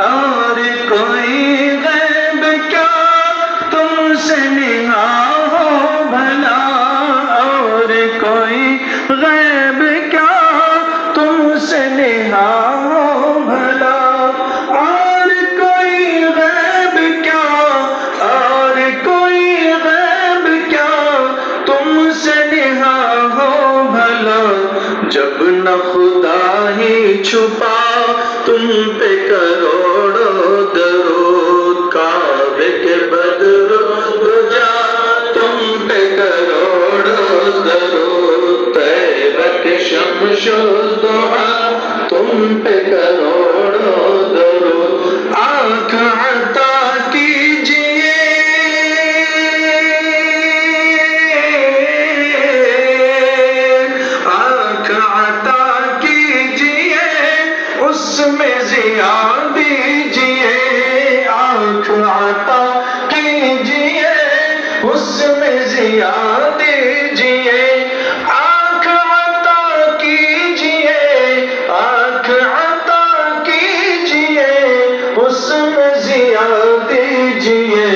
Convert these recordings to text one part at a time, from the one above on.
اور کوئی غیب کیا تم سے نہاں ہو بھلا، اور کوئی غیب کیا تم سے نہاں ہو بھلا، اور کوئی غیب کیا، اور کوئی غیب کیا تم سے نہاں ہو بھلا، جب نہ خدا ہی چھپا تم پہ کروڑوں درود، کعبے کے بدرود جا تم پہ کروڑوں درود، طیبہ کے شمس الضحیٰ تم پہ کروڑوں درود، آنکھ عطا کیجئے اس میں ضیاء دیجئے، آنکھ عطا کیجئے اس میں ضیاء دیجئے، آنکھ عطا کیجئے، آنکھ عطا کیجئے اس میں ضیاء دیجئے،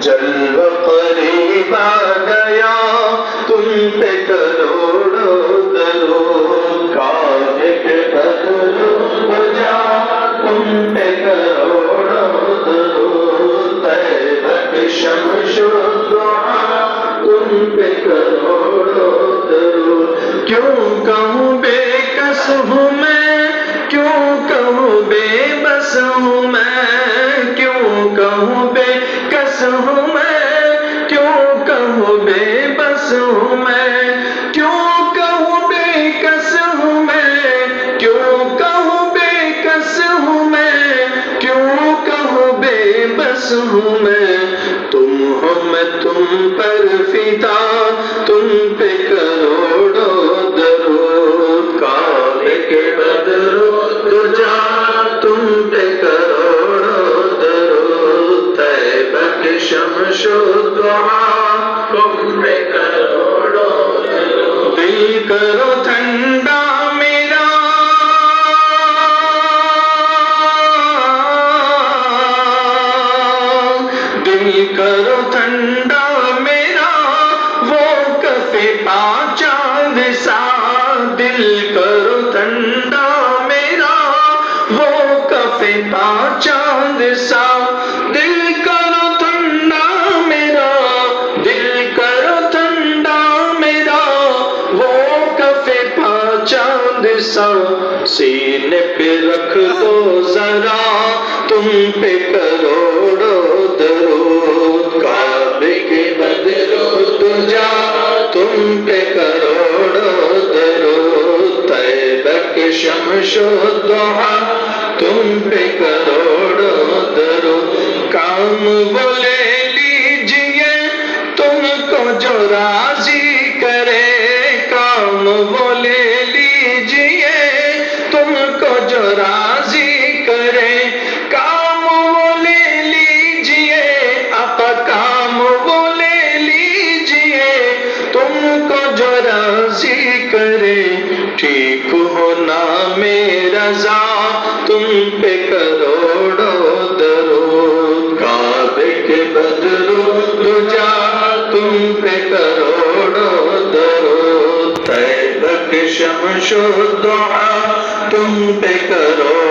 جلوہ قریب آ گیا تم پہ کروڑوں درود، کعبے کے بدرود جا تم پہ کروڑوں درود، طیبہ کے شمس الضحیٰ تم پہ کروڑوں درود، کیوں کہوں بے کس ہوں میں، کیوں کہوں بے بس ہوں میں، کیوں کہوں بے کس ہوں میں، کیوں کہوں بے بس ہوں میں، کیوں کہوں بے کس ہوں میں، کیوں کہوں بے کس ہوں میں، کیوں کہوں بے بس ہوں میں، تم ہو میں تم پر فدا تم پہ کروڑوں درود، کعبے کے بدرود جا تم پہ کروڑوں درود، طیبہ کے شمس الضحیٰ تم پہ کروڑوں درود، دل کرو ٹھنڈا میرا، دل کرو ٹھنڈا میرا وہ کف پا چاند سا، دل کرو ٹھنڈا میرا وہ کف پا چاند سا، دل کرو ٹھنڈا میرا، دل کرو ٹھنڈا میرا وہ کف پا چاند سا، سینے پہ رکھ دو ذرا تم پہ کروڑوں درود، کعبے کے بدرود جا تم پہ کروڑوں درود، طیبہ کے شمس الضحیٰ تم پہ کروڑوں درود، کام وہ لے لیجئے تم کو جو راضی کرے، کام وہ لے لیجئے تم کو جو راضی کرے، کام وہ لے لیجئے، آقا کام وہ لے لیجئے تم کو جو راضی کرے، ٹھیک ہو نام رضا تم پہ کروڑوں درود، کعبے کے بدرود جا تم پہ کروڑوں درود، طیبہ کے شمس الضحیٰ تم پہ کروڑوں